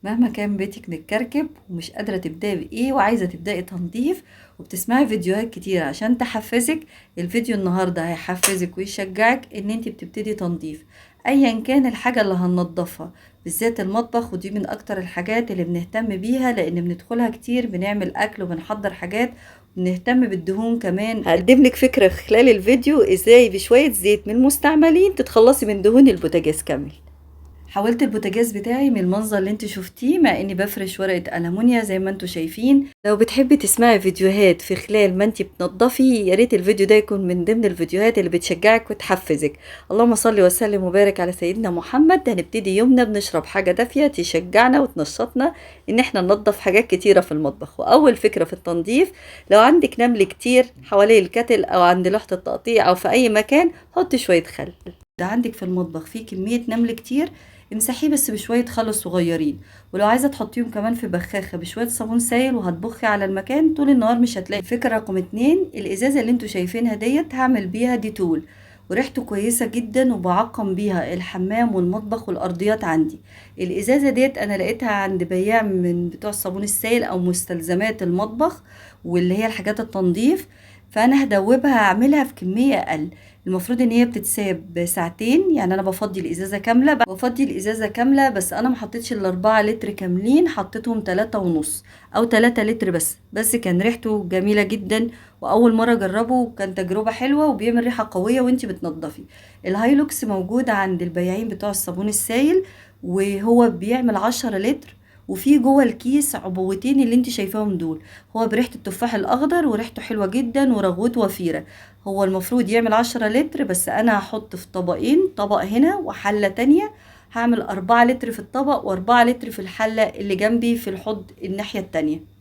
مهما كان بيتك متكركب ومش قادرة تبدأي بإيه وعايزة تبدأي تنظيف وبتسمعي فيديوهات كتير عشان تحفزك، الفيديو النهاردة هيحفزك ويشجعك ان انت بتبتدي تنظيف ايا كان الحاجة اللي هننضفها، بالذات المطبخ. ودي من اكتر الحاجات اللي بنهتم بيها لان بندخلها كتير، بنعمل اكل وبنحضر حاجات، بنهتم بالدهون كمان. هقدم لك فكرة خلال الفيديو ازاي بشوية زيت من المستعملين تتخلصي من دهون البوتاجاز كامل. حاولت البوتاجاز بتاعي من المنظر اللي انت شفتيه، مع اني بفرش ورقة ألمونيا زي ما انتوا شايفين. لو بتحبي تسمعي فيديوهات في خلال ما انت بتنضفي، يا ريت الفيديو ده يكون من ضمن الفيديوهات اللي بتشجعك وتحفزك. اللهم صل وسلم وبارك على سيدنا محمد. هنبتدي يومنا بنشرب حاجة دافية تشجعنا وتنشطنا ان احنا ننضف حاجات كتيرة في المطبخ. واول فكرة في التنظيف، لو عندك نمل كتير حوالي الكتل او عند لوحة التقطيع او في اي مكان، حطي شوية خل. ده عندك في المطبخ فيه كمية نمل كتير، امسحيه بس بشوية خل صغيرين. ولو عايزة تحطيهم كمان في بخاخة بشوية صابون سائل وهتبخي على المكان طول النهار مش هتلاقي. فكرة رقم 2، الازازة اللي انتوا شايفينها ديت هعمل بيها ديتول، وريحته كويسة جدا وبعقم بيها الحمام والمطبخ والارضيات عندي. الازازة ديت انا لقيتها عند بياع من بتوع الصابون السائل او مستلزمات المطبخ واللي هي الحاجات التنظيف، فانا هدوبها هعملها في كمية اقل. المفروض ان هي بتتساب ساعتين، يعني انا بفضي الازازه كامله بس انا ما حطيتش ال4 لتر كاملين، حطيتهم 3.5 او 3 لتر بس كان ريحته جميله جدا. واول مره اجربه كان تجربه حلوه وبيعمل ريحه قويه وانتي بتنضفي. الهايلوكس موجود عند البياعين بتوع الصابون السائل، وهو بيعمل 10 لتر. وفي جوه الكيس عبوتين اللي انت شايفاهم دول، هو بريحه التفاح الاخضر وريحته حلوه جدا ورغوته وفيره. هو المفروض يعمل 10 لتر بس انا هحط في طبقين، طبق هنا وحلة تانية. هعمل 4 لتر في الطبق و4 لتر في الحلة اللي جنبي في الحوض الناحية التانية.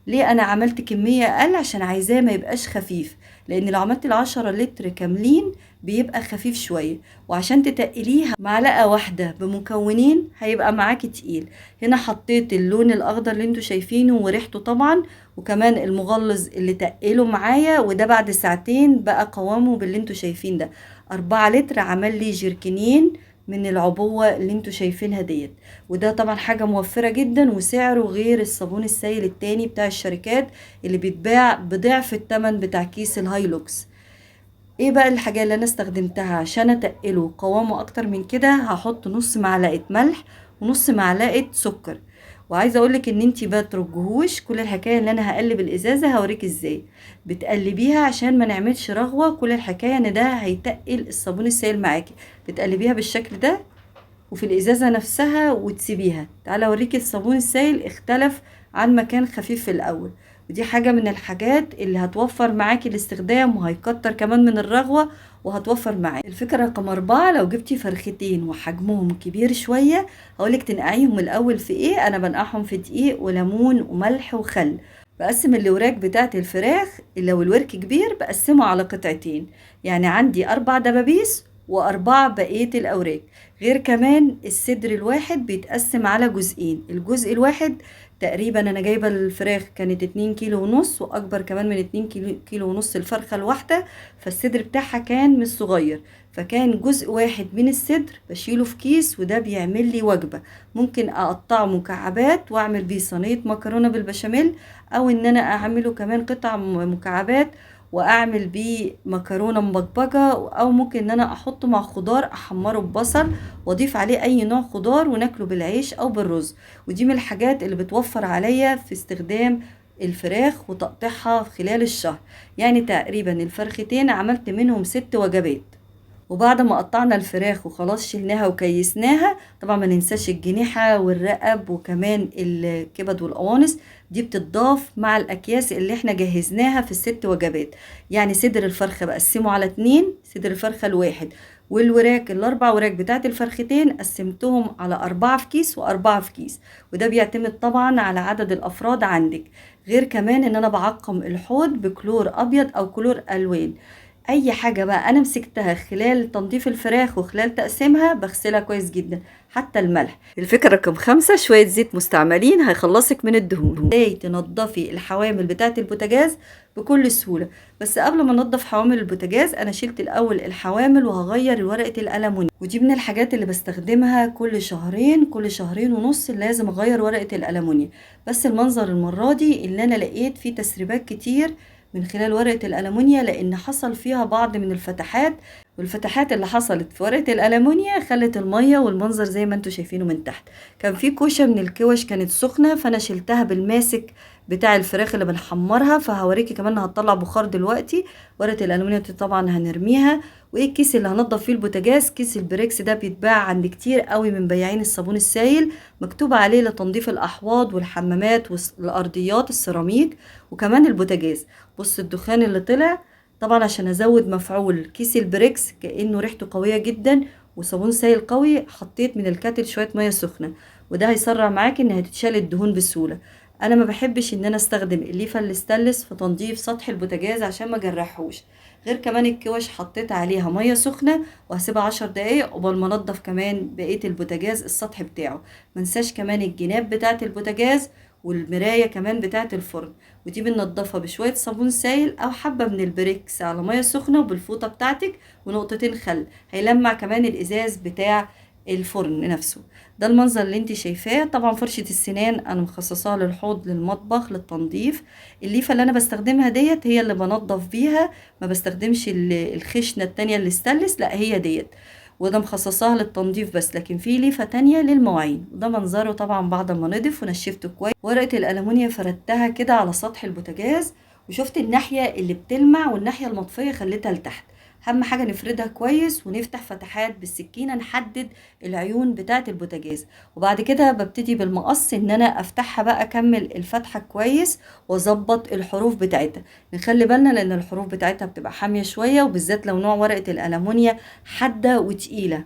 ليه انا عملت كمية اقل؟ عشان عايزاه ما يبقاش خفيف، لان لو عملت ال10 لتر كاملين بيبقى خفيف شوية. وعشان تتقليها معلقة واحدة بمكونين هيبقى معاكي تقيل. هنا حطيت اللون الاخضر اللي انتوا شايفينه وريحته طبعا، وكمان المغلظ اللي تقله معايا، وده بعد ساعتين بقى قوامه باللي انتوا شايفين ده. 4 لتر عمل لي جركنين من العبوة اللي انتوا شايفينها ديت. وده طبعا حاجة موفرة جدا وسعره غير الصابون السائل التاني بتاع الشركات اللي بيتباع بضعف التمن بتاع كيس الهايلوكس. ايه بقى الحاجة اللي انا استخدمتها عشان اتقله قوامه اكتر من كده؟ هحط نص معلقة ملح ونص معلقة سكر. وعايزه اقولك ان انتي ما ترجهوش، كل الحكايه ان انا هقلب الازازه هوريك ازاي بتقلبيها عشان ما نعملش رغوه. كل الحكايه ان ده هيتقل الصابون السائل معاكي. بتقلبيها بالشكل ده وفي الازازه نفسها وتسيبيها. تعالى اوريكي الصابون السائل اختلف عن ما كان خفيف في الاول. ودي حاجه من الحاجات اللي هتوفر معاكي الاستخدام وهيكتر كمان من الرغوه وهتوفر معاكي. الفكره رقم 4، لو جبتي فرختين وحجمهم كبير شويه هقولك تنقعيهم الاول في ايه. انا بنقعهم في دقيق وليمون وملح وخل. بقسم الوراك بتاعت الفراخ، لو الورك كبير بقسمه على قطعتين، يعني عندي 4 دبابيس و4 بقية الأوراق. غير كمان الصدر الواحد بيتقسم على جزئين، الجزء الواحد تقريبا أنا جايبة الفراخ كانت 2 كيلو ونص، وأكبر كمان من 2 كيلو ونص الفرخة الواحدة، فالصدر بتاعها كان مش صغير، فكان جزء واحد من الصدر بشيله في كيس، وده بيعمل لي وجبة. ممكن أقطعه مكعبات وأعمل بيه صينية مكرونة بالبشاميل، أو إن أنا أعمله كمان قطع مكعبات واعمل بيه مكرونه مبكبجه، او ممكن ان انا احطه مع خضار احمره ببصل واضيف عليه اي نوع خضار وناكله بالعيش او بالرز. ودي من الحاجات اللي بتوفر عليا في استخدام الفراخ وتقطيعها خلال الشهر. يعني تقريبا الفرختين عملت منهم 6 وجبات. وبعد ما قطعنا الفراخ وخلاص شلناها وكيسناها، طبعا ما ننساش الجنيحة والرقب وكمان الكبد والقوانص، دي بتضاف مع الأكياس اللي احنا جهزناها في ال6 وجبات. يعني صدر الفرخة بقسمه على 2، صدر الفرخة الواحد، والوراك ال4 وراك بتاعت الفرختين قسمتهم على 4 في كيس و4 في كيس. وده بيعتمد طبعا على عدد الأفراد عندك. غير كمان ان انا بعقم الحوض بكلور ابيض او كلور الوان. اي حاجة بقى انا مسكتها خلال تنظيف الفراخ وخلال تقسيمها بغسلها كويس جدا، حتى الملح. الفكرة رقم 5، شوية زيت مستعملين هيخلصك من الدهون. ازاي تنضفي الحوامل بتاعة البوتاجاز بكل سهولة. بس قبل ما انضف حوامل البوتاجاز انا شلت الاول الحوامل وهغير ورقة الألمونيوم، ودي من الحاجات اللي بستخدمها كل شهرين كل شهرين ونص لازم اغير ورقة الألمونيوم. بس المنظر المرة دي اللي انا لقيت فيه تسريبات كتير من خلال ورقة الألمونيا، لأن حصل فيها بعض من الفتحات، والفتحات اللي حصلت في ورقة الألمونيا خلت المية والمنظر زي ما انتوا شايفينه من تحت. كان في كوشة من الكوش كانت سخنة فأنا شلتها بالماسك بتاع الفراخ اللي بنحمرها، فهوريكي كمان هتطلع بخار دلوقتي. ورقة الألمونيا دي طبعا هنرميها. وايه الكيس اللي هنضف فيه البوتاجاز؟ كيس البريكس ده بيتباع عند كتير قوي من بياعين الصابون السائل، مكتوب عليه لتنظيف الأحواض والحمامات والأرضيات السيراميك وكمان البوتاجاز. بص الدخان اللي طلع، طبعا عشان ازود مفعول كيس البريكس كأنه ريحته قوية جدا وصابون سائل قوي، حطيت من الكاتل شوية مية سخنة، وده هيسرع معاكي ان هتتشال الدهون بسهولة. انا ما بحبش ان انا استخدم الليفة الاستانلس في تنظيف سطح البوتاجاز عشان ما جرحوش. غير كمان الكوش حطيت عليها مية سخنة وهسيبها 10 دقايق قبل ما انضف كمان بقية البوتاجاز السطح بتاعه. منساش كمان الجناب بتاعة البوتاجاز والمراية كمان بتاعة الفرن، ودي بننضفها بشوية صابون سائل او حبة من البريكس على مية سخنة وبالفوطة بتاعتك ونقطتين خل، هيلمع كمان الازاز بتاع الفرن نفسه. ده المنظر اللي انت شايفاه. طبعا فرشة السنان انا مخصصاها للحوض للمطبخ للتنظيف. الليفة اللي انا بستخدمها ديت هي اللي بنضف بيها، ما بستخدمش الخشنة التانية اللي استانلس، لا هي ديت، وده مخصصاها للتنظيف بس. لكن في ليفة تانية للمواعين، وده منظره طبعا بعد ما نضف ونشفته كويس. ورقة الألمونيا فردتها كده على سطح البوتاجاز، وشفت الناحية اللي بتلمع والناحية المطفية خليتها لتحت. اهم حاجة نفردها كويس ونفتح فتحات بالسكينة نحدد العيون بتاعة البوتاجاز، وبعد كده ببتدي بالمقص ان انا افتحها بقى اكمل الفتحة كويس واظبط الحروف بتاعتها. نخلي بالنا لان الحروف بتاعتها بتبقى حامية شوية، وبالذات لو نوع ورقة الألمونيا حادة وتقيلة.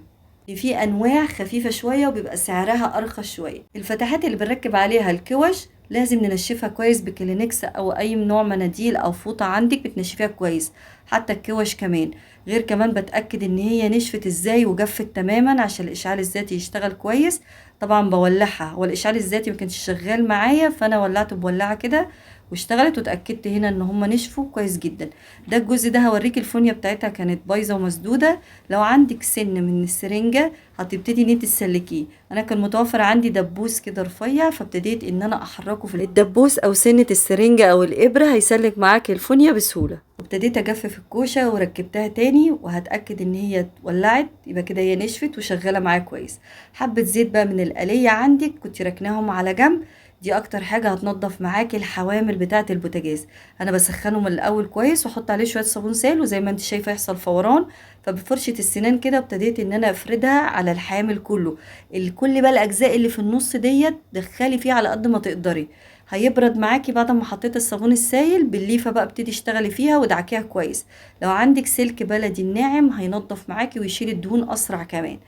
في انواع خفيفة شوية وبيبقى سعرها ارخص شوية. الفتحات اللي بنركب عليها الكوش لازم ننشفها كويس بكلينكس او اي نوع مناديل او فوطة عندك بتنشفيها كويس، حتى الكوش كمان. غير كمان بتأكد ان هي نشفت ازاي وجفت تماما عشان الاشعال الذاتي يشتغل كويس. طبعا بولعها، والاشعال الذاتي ما كانش شغال معايا فانا ولعته بولعة كده واشتغلت، وتأكدت هنا ان هما نشفوا كويس جدا. ده الجزء ده هوريك الفونيا بتاعتها كانت بايظة ومسدودة. لو عندك سن من السرنجة هتبتدي ان انت تسلكيه. انا كان متوفر عندي دبوس كده رفيع، فابتديت ان انا احركه في الدبوس او سنة السرنجة او الابرة هيسلك معاك الفونيا بسهولة. وابتديت اجفف الكوشة وركبتها تاني، وهتأكد ان هي اتولعت، يبقى كده هي نشفت وشغالة معايا كويس. حبة زيت بقى من الآلية عندك كنت ركناهم على جنب، دي اكتر حاجة هتنضف معاكي الحوامل بتاعة البوتاجاز. انا بسخنه من الاول كويس واحط عليه شوية صابون سائل، وزي ما انت شايفة يحصل فوران. فبفرشة السنان كده ابتديت ان انا افردها على الحامل كله. الكل بقى الاجزاء اللي في النص ديت دخلي فيه على قد ما تقدري. هيبرد معاكي بعد ما حطيت الصابون السائل بالليفة بقى، ابتدي اشتغلي فيها ودعكيها كويس. لو عندك سلك بلدي الناعم هينضف معاكي ويشيل الدهون اسرع كمان.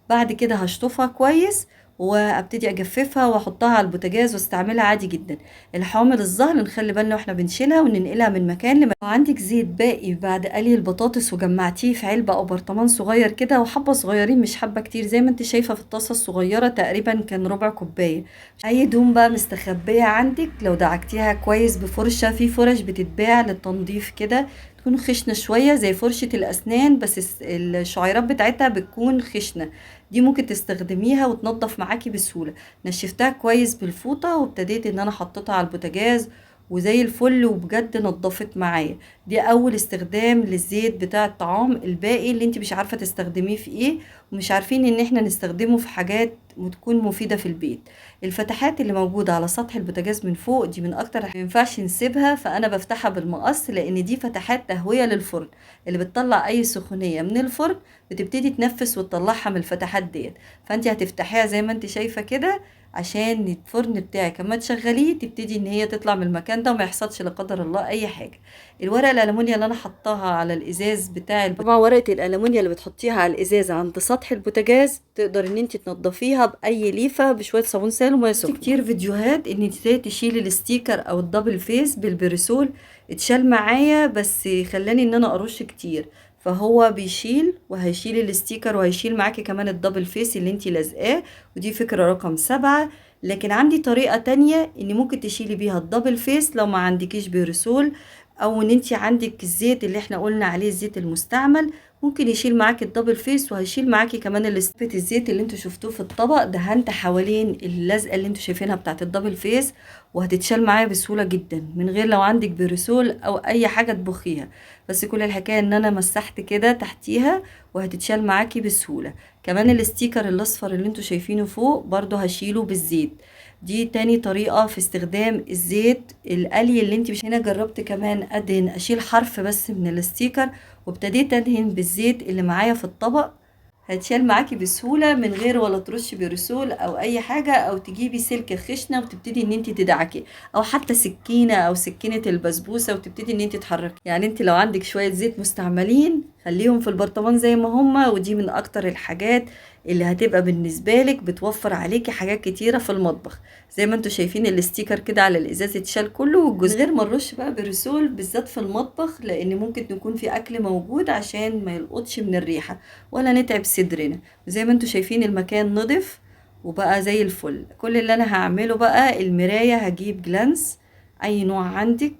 بعد كده هشطفها كويس وابتدي اجففها واحطها على البوتاجاز واستعملها عادي جدا. الحوامل الظهر نخلي بالنا واحنا بنشيلها وننقلها من مكان لمكان. لو عندك زيت باقي بعد قلي البطاطس وجمعتيه في علبة او برطمان صغير كده، وحبة صغيرين مش حبة كتير، زي ما انت شايفة في الطاسة الصغيرة تقريبا كان ربع كوباية. اي دهون بقى مستخبية عندك لو دعكتيها كويس بفرشة، في فرش بتتباع للتنظيف كده تكون خشنة شوية زي فرشة الأسنان، بس الشعيرات بتاعتها بتكون خشنة، دي ممكن تستخدميها وتنضف معاكي بسهولة. نشفتها كويس بالفوطة وابتديت ان انا حطيتها على البوتاجاز وزي الفل، وبجد نضفت معايا. دي اول استخدام للزيت بتاع الطعام. الباقي اللي انت مش عارفة تستخدميه في ايه ومش عارفين ان احنا نستخدمه في حاجات وتكون مفيدة في البيت. الفتحات اللي موجودة على سطح البوتاجاز من فوق دي من اكتر ما ينفعش نسيبها، فانا بفتحها بالمقص لان دي فتحات تهوية للفرن اللي بتطلع اي سخونية من الفرن، بتبتدي تنفس وتطلعها من الفتحات ديت. فانت هتفتحيها زي ما انت شايفة كده عشان الفرن بتاعك اما تشغليه تبتدي ان هي تطلع من المكان ده وما يحصلش لا قدر الله اي حاجة. الورقة الألمونيا اللي انا حطاها على الازاز بتاع طبعا ورقة الألمونيا اللي بتحطيها على الازاز عند سطح البوتاجاز تقدر ان انت تنضفيها باي ليفة بشوية صابون سائل وميه سخنة. كتير فيديوهات ان انت تشيلي الستيكر او الدبل فيس بالبريسول، اتشال معايا بس خلاني ان انا ارش كتير، فهو بيشيل وهيشيل الستيكر وهيشيل معاكي كمان الدبل فيس اللي انتي لازقاه، ودي فكرة رقم 7. لكن عندي طريقة تانية ان ممكن تشيلي بيها الدبل فيس لو ما عندكيش بيرسول او ان انت عندك الزيت اللي احنا قلنا عليه الزيت المستعمل، ممكن يشيل معاكي الدبل فيس، وهيشيل معاكي كمان الزيت اللي انتوا شفتوه في الطبق. دهنت حوالين اللزقه اللي انتوا شايفينها بتاعت الدبل فيس، وهتتشال معايا بسهوله جدا من غير لو عندك بيرسول او اي حاجه تبخيها. بس كل الحكايه ان انا مسحت كده تحتيها، وهتتشال معاكي بسهوله. كمان الاستيكر الاصفر اللي انتوا شايفينه فوق برضو هشيله بالزيت. دي تاني طريقة في استخدام الزيت القلي اللي انت مش. هنا جربت كمان ادهن، اشيل حرف بس من الاستيكر، وابتديت ادهن بالزيت اللي معايا في الطبق. هتشال معاكي بسهولة من غير ولا ترشي برسول او اي حاجة، او تجيبي سلك خشنة وتبتدي ان انت تدعكي، او حتى سكينة او سكينة البسبوسة وتبتدي ان انت تحركي. يعني انت لو عندك شوية زيت مستعملين خليهم في البرطمان زي ما هما، ودي من اكتر الحاجات اللي هتبقى بالنسبة لك بتوفر عليكي حاجات كتيرة في المطبخ. زي ما انتوا شايفين الاستيكر كده على الازاز اتشال كله، والجزء غير ما نرش بقى برسول بالذات في المطبخ، لان ممكن يكون في اكل موجود عشان ما يلقطش من الريحة ولا نتعب صدرنا. زي ما انتوا شايفين المكان نضف وبقى زي الفل. كل اللي انا هعمله بقى المراية، هجيب جلانس اي نوع عندك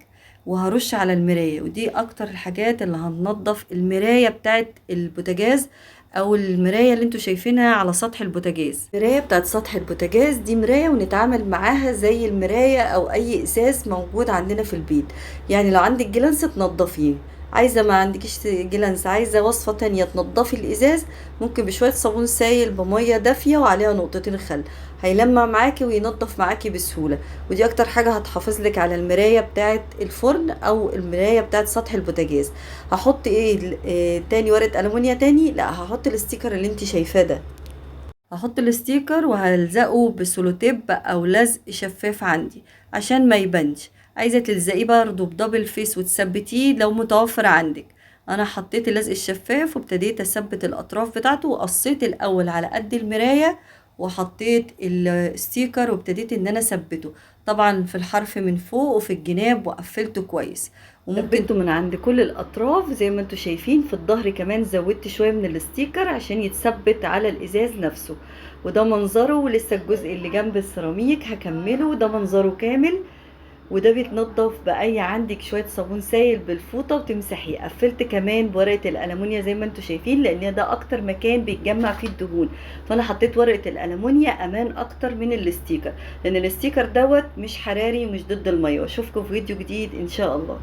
وهرش على المراية، ودي اكتر الحاجات اللي هننضف المراية بتاعت البوتاجاز او المراية اللي انتوا شايفينها على سطح البوتاجاز. المراية بتاعت سطح البوتاجاز دي مراية ونتعامل معاها زي المراية او اي ازاز موجود عندنا في البيت. يعني لو عندك جلانس تنضفيه، عايزة ما عندكيش جلانس، عايزة وصفة تانية تنضفي الازاز، ممكن بشوية صابون سايل بمية دافية وعليها نقطتين خل، هيلمع معاكي وينضف معاكي بسهولة. ودي اكتر حاجة هتحافظ لك على المراية بتاعت الفرن او المراية بتاعت سطح البوتاجاز. هحط تاني ورقة ألمونيا تاني؟ لا، هحط الاستيكر اللي انت شايفاه ده. هحط الاستيكر وهلزقه بسولوتيب او لزق شفاف عندي عشان ما يبانش. عايزه تلزقيه برضه بدبل فيس وتثبتيه لو متوفر عندك. انا حطيت اللزق الشفاف وابتديت اثبت الاطراف بتاعته، وقصيت الاول على قد المرايه، وحطيت الستيكر وابتديت ان انا اثبته طبعا في الحرف من فوق وفي الجناب، وقفلته كويس. وممكن ثبته من عند كل الاطراف زي ما انتوا شايفين. في الظهر كمان زودت شويه من الستيكر عشان يتثبت على الازاز نفسه. وده منظره، ولسه الجزء اللي جنب السيراميك هكمله، ده منظره كامل. وده بيتنضف بأي عندك شوية صابون سائل بالفوطة وتمسحيه. قفلت كمان بورقة الألمونيا زي ما انتوا شايفين، لأن ده أكتر مكان بيتجمع فيه الدهون، فأنا حطيت ورقة الألمونيا أمان أكتر من الاستيكر، لأن الاستيكر دوت مش حراري ومش ضد المية. وأشوفكم في فيديو جديد إن شاء الله.